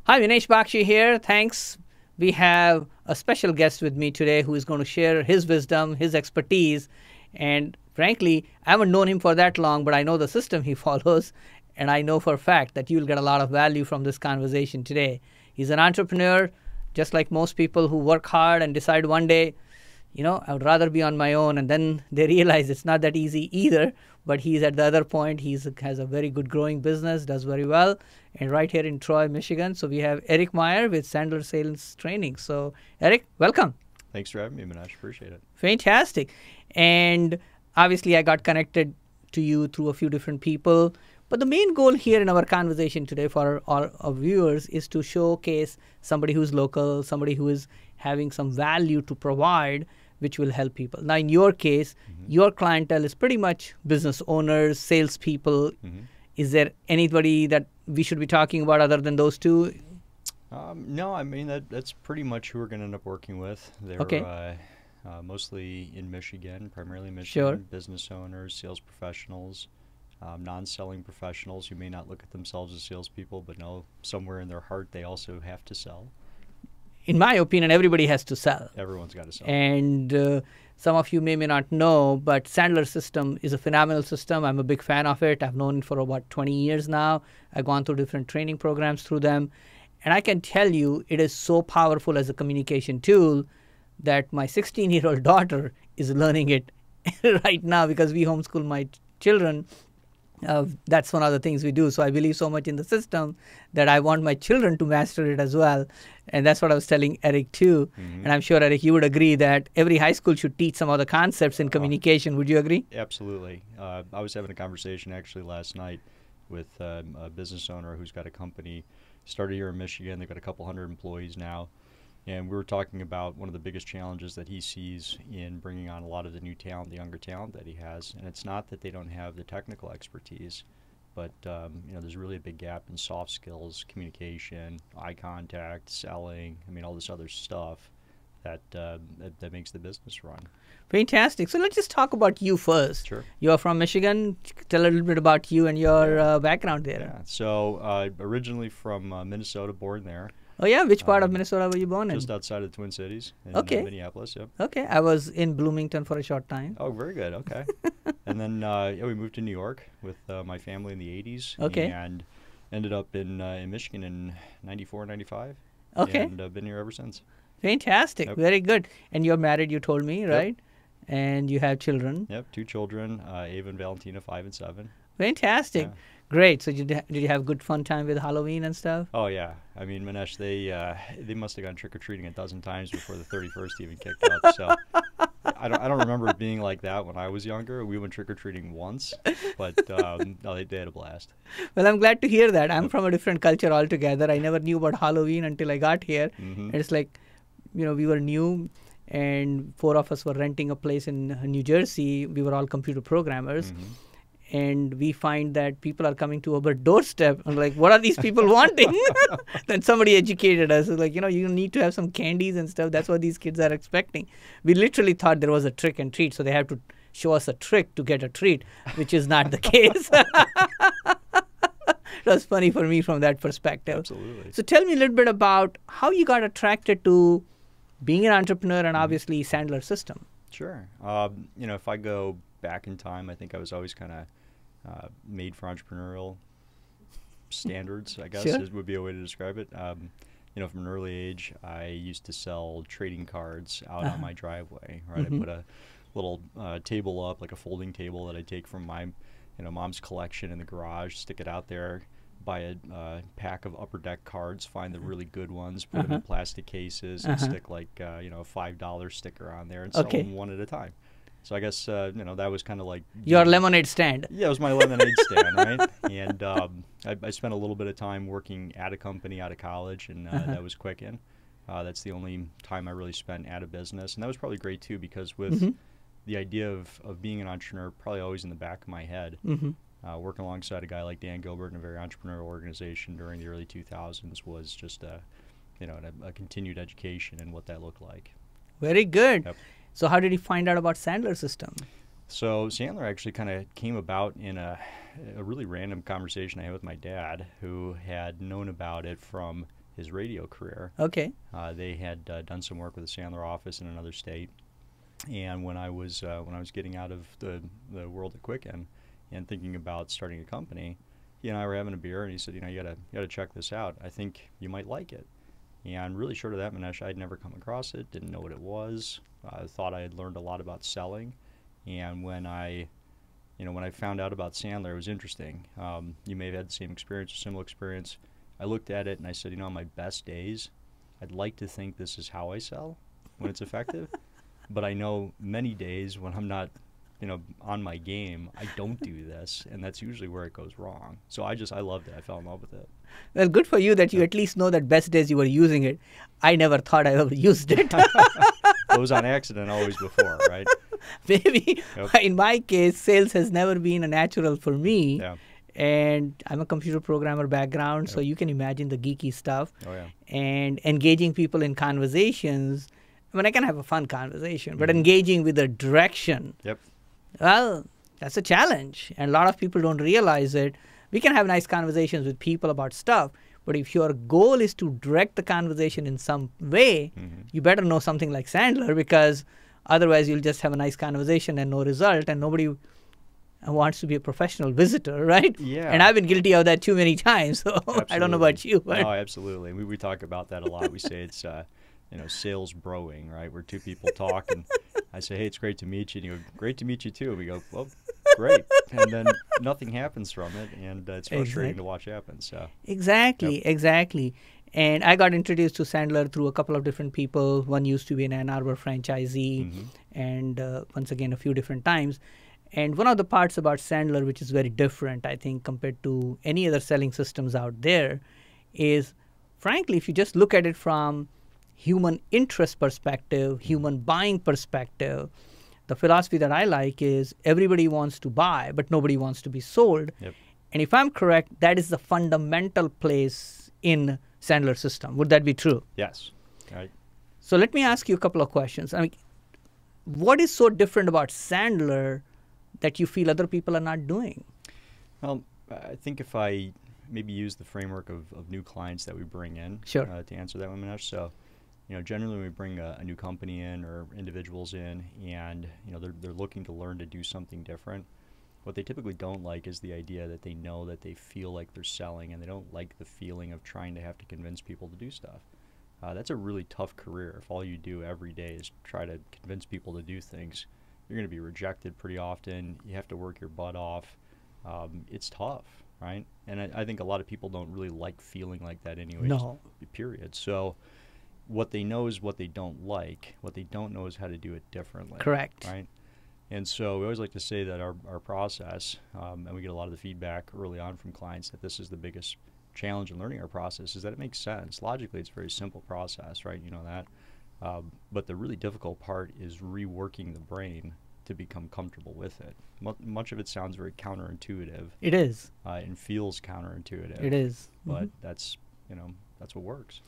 Hi, MInesh Baxi here. Thanks. We have a special guest with me today who is going to share his wisdom, his expertise. And frankly, I haven't known him for that long, but I know the system he follows. And I know for a fact that you'll get a lot of value from this conversation today. He's an entrepreneur, just like most people who work hard and decide one day, I would rather be on my own. And then they realize it's not that easy either. But he's at the other point. He has a very good growing business, does very well. And right here in Troy, Michigan. So we have Erik Meier with Sandler Sales Training. So Erik, welcome. Thanks for having me, MInesh. Appreciate it. Fantastic. And obviously I got connected to you through a few different people. But the main goal here in our conversation today for our viewers is to showcase somebody who's local, somebody who is having some value to provide, which will help people. Now, in your case, your clientele is pretty much business owners, salespeople. Is there anybody that we should be talking about other than those two? No, I mean, that's pretty much who we're going to end up working with. They're okay. Mostly in Michigan, primarily Michigan, Sure. business owners, sales professionals, non-selling professionals who may not look at themselves as salespeople, but know somewhere in their heart they also have to sell. In my opinion, everybody has to sell. Everyone's got to sell. And some of you may not know, but Sandler system is a phenomenal system. I'm a big fan of it. I've known it for about 20 years now. I've gone through different training programs through them. And I can tell you it is so powerful as a communication tool that my 16-year-old daughter is learning it right now because we homeschool my children. That's one of the things we do. So I believe so much in the system that I want my children to master it as well. And that's what I was telling Erik too. And I'm sure, Erik, you would agree that every high school should teach some of the concepts in communication. Would you agree? Absolutely. I was having a conversation actually last night with a business owner who's got a company started here in Michigan. They've got a couple hundred employees now. And we were talking about one of the biggest challenges that he sees in bringing on a lot of the new talent, the younger talent that he has. And it's not that they don't have the technical expertise, but there's really a big gap in soft skills, communication, eye contact, selling. I mean, all this other stuff that makes the business run. Fantastic. So let's just talk about you first. Sure. You're from Michigan. Tell a little bit about you and your background there. Yeah. So originally from Minnesota, born there. Oh, yeah? Which part of Minnesota were you born in? Just outside of the Twin Cities in Minneapolis, yep. Okay. I was in Bloomington for a short time. Oh, very good. Okay. And then we moved to New York with my family in the 80s. Okay. And ended up in Michigan in 94, 95. Okay. And I've been here ever since. Fantastic. Yep. Very good. And you're married, you told me, right? Yep. And you have children. Yep, 2 children, Ava and Valentina, 5 and 7. Fantastic. Yeah. Great. So did you have good fun time with Halloween and stuff? Oh, yeah. I mean, MInesh, they must have gone trick-or-treating a dozen times before the 31st even kicked up. So I don't remember it being like that when I was younger. We went trick-or-treating once, but no, they had a blast. Well, I'm glad to hear that. I'm from a different culture altogether. I never knew about Halloween until I got here. And it's like, we were new, and 4 of us were renting a place in New Jersey. We were all computer programmers. And we find that people are coming to our doorstep. I'm like, what are these people wanting? Then somebody educated us. It's like, you need to have some candies and stuff. That's what these kids are expecting. We literally thought there was a trick and treat. So they have to show us a trick to get a treat, which is not the case. It was funny for me from that perspective. Absolutely. So tell me a little bit about how you got attracted to being an entrepreneur and obviously Sandler system. Sure. If I go back in time, I think I was always kind of made for entrepreneurial standards, I guess, would be a way to describe it. From an early age, I used to sell trading cards out on my driveway. Right, I put a little table up, like a folding table that I take from my, mom's collection in the garage, stick it out there, buy a pack of upper deck cards, find the really good ones, put them in plastic cases, and stick like a $5 sticker on there and sell them one at a time. So I guess, that was kind of like... Your lemonade stand. Yeah, it was my lemonade stand, right? And I spent a little bit of time working at a company out of college, and that was Quicken. That's the only time I really spent at a business. And that was probably great, too, because with the idea of being an entrepreneur probably always in the back of my head, working alongside a guy like Dan Gilbert in a very entrepreneurial organization during the early 2000s was just a continued education in what that looked like. Very good. Yep. So how did you find out about Sandler system? So Sandler actually kind of came about in a really random conversation I had with my dad, who had known about it from his radio career. Okay. They had done some work with the Sandler office in another state, and when I was getting out of the world at Quicken and thinking about starting a company, he and I were having a beer, and he said, you gotta check this out. I think you might like it. And really short of that, Minesh, I'd never come across it, didn't know what it was. I thought I had learned a lot about selling, and when I found out about Sandler, it was interesting. You may have had the same experience, a similar experience. I looked at it and I said, on my best days, I'd like to think this is how I sell when it's effective. But I know many days when I'm not, on my game, I don't do this, and that's usually where it goes wrong. So I loved it. I fell in love with it. Well, good for you that you at least know that best days you were using it. I never thought I ever used it. It was on accident always before, right? Maybe. Yep. In my case, sales has never been a natural for me. Yeah. And I'm a computer programmer background, Yep. so you can imagine the geeky stuff. Oh, yeah. And engaging people in conversations. I mean, I can have a fun conversation, but engaging with a direction. Yep. Well, that's a challenge, and a lot of people don't realize it. We can have nice conversations with people about stuff, but if your goal is to direct the conversation in some way, you better know something like Sandler, because otherwise you'll just have a nice conversation and no result, and nobody wants to be a professional visitor, right? Yeah. And I've been guilty of that too many times, so I don't know about you. But no, absolutely. We talk about that a lot. We say it's sales broing, right? Where two people talk, and I say, hey, it's great to meet you. And you go, great to meet you too. And we go, well, great. And then nothing happens from it, and it's frustrating to watch happen. So Exactly. And I got introduced to Sandler through a couple of different people. One used to be an Ann Arbor franchisee, and once again, a few different times. And one of the parts about Sandler, which is very different, I think, compared to any other selling systems out there, is, frankly, if you just look at it from human interest perspective, human buying perspective, the philosophy that I like is everybody wants to buy, but nobody wants to be sold. Yep. And if I'm correct, that is the fundamental place in Sandler system. Would that be true? Yes. Right. So let me ask you a couple of questions. I mean, what is so different about Sandler that you feel other people are not doing? Well, I think if I maybe use the framework of new clients that we bring in Sure. to answer that one, Minesh. So, generally when we bring a new company in or individuals in, and they're looking to learn to do something different, what they typically don't like is the idea that they know that they feel like they're selling, and they don't like the feeling of trying to have to convince people to do stuff. That's a really tough career. If all you do every day is try to convince people to do things, you're going to be rejected pretty often. You have to work your butt off. It's tough, right? And I think a lot of people don't really like feeling like that anyway. No. Period. So what they know is what they don't like. What they don't know is how to do it differently. Correct. Right? And so we always like to say that our process, and we get a lot of the feedback early on from clients that this is the biggest challenge in learning our process, is that it makes sense. Logically, it's a very simple process, right? You know that. But the really difficult part is reworking the brain to become comfortable with it. Much of it sounds very counterintuitive. It is. And feels counterintuitive. It is. But that's what works.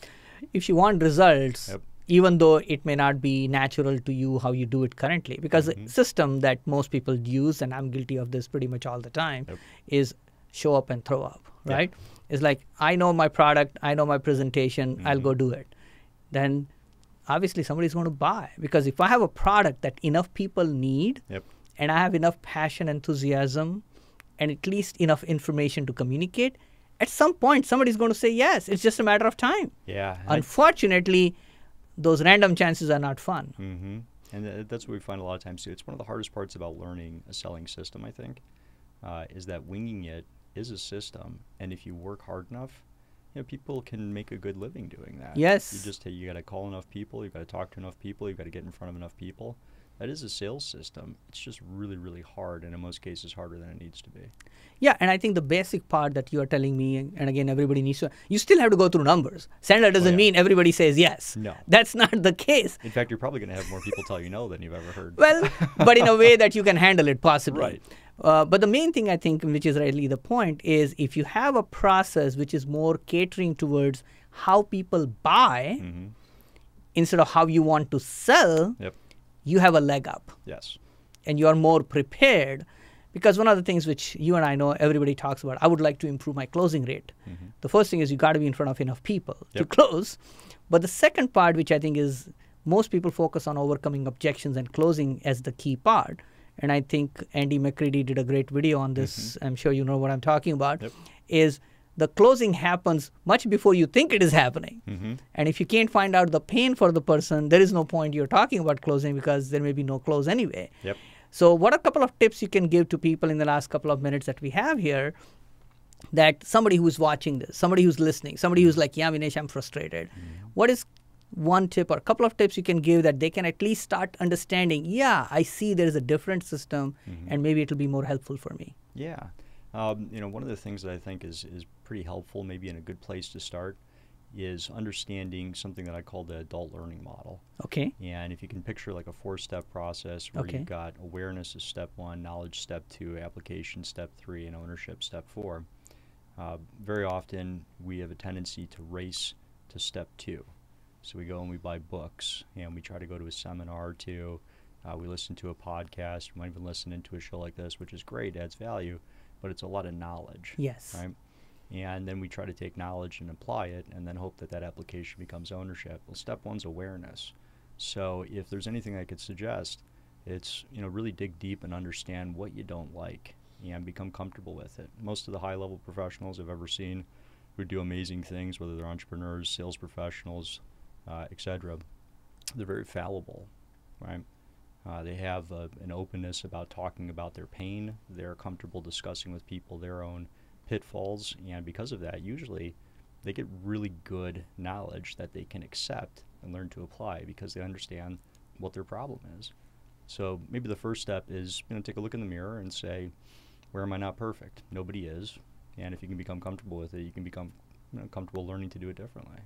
If you want results, Yep. even though it may not be natural to you how you do it currently, because the system that most people use, and I'm guilty of this pretty much all the time, Yep. is show up and throw up, right? Yep. It's like, I know my product, I know my presentation, I'll go do it. Then obviously somebody's going to buy, because if I have a product that enough people need, Yep. and I have enough passion, enthusiasm, and at least enough information to communicate, at some point somebody's going to say yes. It's just a matter of time. Yeah. Unfortunately, those random chances are not fun. And that's what we find a lot of times too. It's one of the hardest parts about learning a selling system, I think, is that winging it is a system, and if you work hard enough, people can make a good living doing that. Yes. You got to call enough people, you got to talk to enough people, you got to get in front of enough people. That is a sales system. It's just really, really hard, and in most cases harder than it needs to be. Yeah, and I think the basic part that you are telling me, and again, everybody needs to, you still have to go through numbers. Sandler doesn't mean everybody says yes. No. That's not the case. In fact, you're probably going to have more people tell you no than you've ever heard. Well, but in a way that you can handle it possibly. Right. But the main thing I think, which is really the point, is if you have a process which is more catering towards how people buy instead of how you want to sell, Yep. you have a leg up. Yes. And you are more prepared, Because one of the things which you and I know everybody talks about, I would like to improve my closing rate. The first thing is you got to be in front of enough people to close. But the second part, which I think is most people focus on overcoming objections and closing as the key part. And I think Andy McCready did a great video on this. I'm sure you know what I'm talking about. Is the closing happens much before you think it is happening. And if you can't find out the pain for the person, there is no point you're talking about closing because there may be no close anyway. So what are a couple of tips you can give to people in the last couple of minutes that we have here, that somebody who's watching this, somebody who's listening, somebody who's like, yeah, Minesh, I'm frustrated. What is one tip or a couple of tips you can give that they can at least start understanding, yeah, I see there's a different system and maybe it'll be more helpful for me? Yeah. One of the things that I think is pretty helpful, maybe in a good place to start, is understanding something that I call the adult learning model. And if you can picture like a 4-step process where you've got awareness is step 1, knowledge step 2, application step 3, and ownership step 4. Very often we have a tendency to race to step 2. So we go and we buy books, and we try to go to a seminar or two. We listen to a podcast. We might even listen into a show like this, which is great, adds value, but it's a lot of knowledge. Right? And then we try to take knowledge and apply it and then hope that that application becomes ownership. Well, step 1's awareness. So if there's anything I could suggest, it's, really dig deep and understand what you don't like and become comfortable with it. Most of the high-level professionals I've ever seen who do amazing things, whether they're entrepreneurs, sales professionals, etc., they're very fallible, right? They have an openness about talking about their pain. They're comfortable discussing with people their own pitfalls, and because of that, usually they get really good knowledge that they can accept and learn to apply because they understand what their problem is. So maybe the first step is, take a look in the mirror and say, where am I not perfect? Nobody is. And if you can become comfortable with it, you can become comfortable learning to do it differently.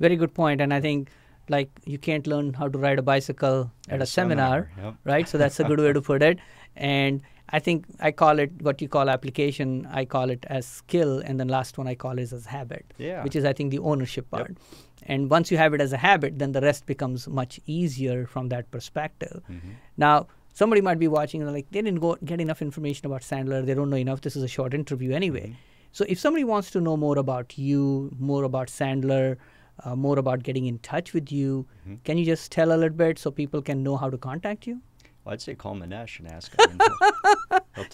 Very good point. And I think like you can't learn how to ride a bicycle at a seminar, right? So that's a good way to put it. And I think I call it what you call application. I call it as skill. And then last one I call is as habit, which is, I think, the ownership part. And once you have it as a habit, then the rest becomes much easier from that perspective. Now, somebody might be watching and like, they didn't get enough information about Sandler. They don't know enough. This is a short interview anyway. So if somebody wants to know more about you, more about Sandler, more about getting in touch with you, can you just tell a little bit so people can know how to contact you? Well, I'd say call Minesh and ask him.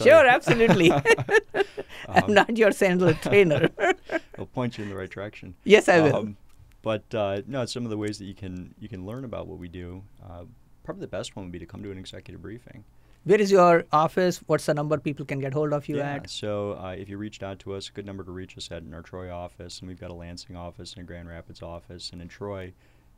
Sure, absolutely. I'm not your Sandler trainer. He'll point you in the right direction. Yes, I will. But no, some of the ways that you can learn about what we do, probably the best one would be to come to an executive briefing. Where is your office? What's the number people can get hold of you at? So if you reached out to us, a good number to reach us at in our Troy office, and we've got a Lansing office and a Grand Rapids office. And in Troy,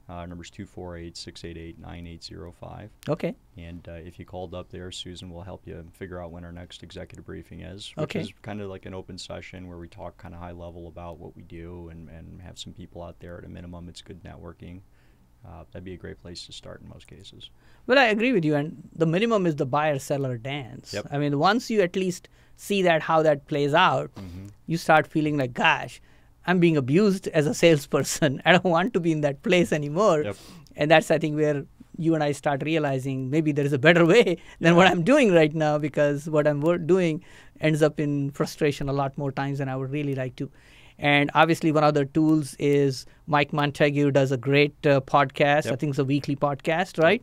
number's 248-688-9805. Okay. And if you called up there, Susan will help you figure out when our next executive briefing is, which is kind of like an open session where we talk kind of high level about what we do and have some people out there at a minimum. It's good networking. That'd be a great place to start in most cases. Well, I agree with you. And the minimum is the buyer-seller dance. I mean, once you at least see that how that plays out, you start feeling like, gosh, I'm being abused as a salesperson. I don't want to be in that place anymore. And that's, I think, where you and I start realizing maybe there is a better way than what I'm doing right now, because what I'm doing ends up in frustration a lot more times than I would really like to. And obviously, one of the tools is Mike Montague does a great podcast. I think it's a weekly podcast, right?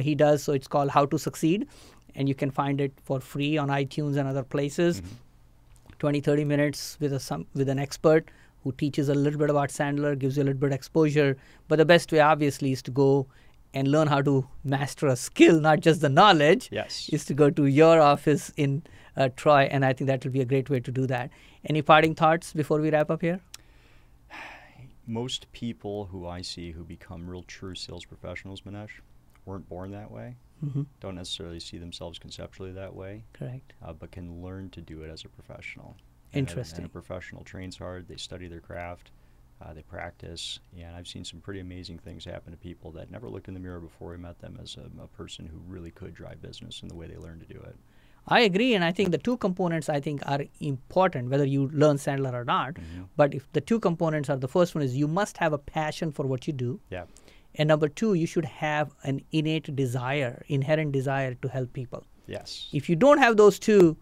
He does. So it's called How to Succeed. And you can find it for free on iTunes and other places. 20, 30 minutes with an expert who teaches a little bit about Sandler, gives you a little bit of exposure. But the best way, obviously, is to go and learn how to master a skill, not just the knowledge, is to go to your office in Troy. And I think that will be a great way to do that. Any parting thoughts before we wrap up here? Most people who I see who become real true sales professionals, Minesh, weren't born that way. Don't necessarily see themselves conceptually that way. Correct. But can learn to do it as a professional. Interesting. And a professional trains hard. They study their craft. They practice. And I've seen some pretty amazing things happen to people that never looked in the mirror before we met them as a person who really could drive business in the way they learned to do it. I agree, and I think the two components I think are important, whether you learn Sandler or not. But if the two components are, the first one is you must have a passion for what you do. And number two, you should have an innate desire, inherent desire to help people. Yes. If you don't have those two,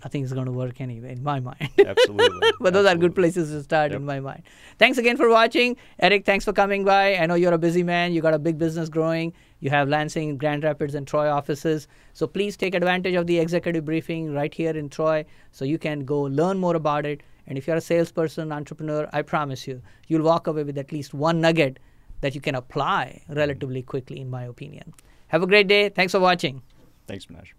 nothing is going to work anyway, in my mind. Absolutely. But those are good places to start, in my mind. Thanks again for watching. Erik, thanks for coming by. I know you're a busy man. You got a big business growing. You have Lansing, Grand Rapids, and Troy offices. So please take advantage of the executive briefing right here in Troy so you can go learn more about it. And if you're a salesperson, entrepreneur, I promise you, you'll walk away with at least one nugget that you can apply relatively quickly, in my opinion. Have a great day. Thanks for watching. Thanks, MInesh.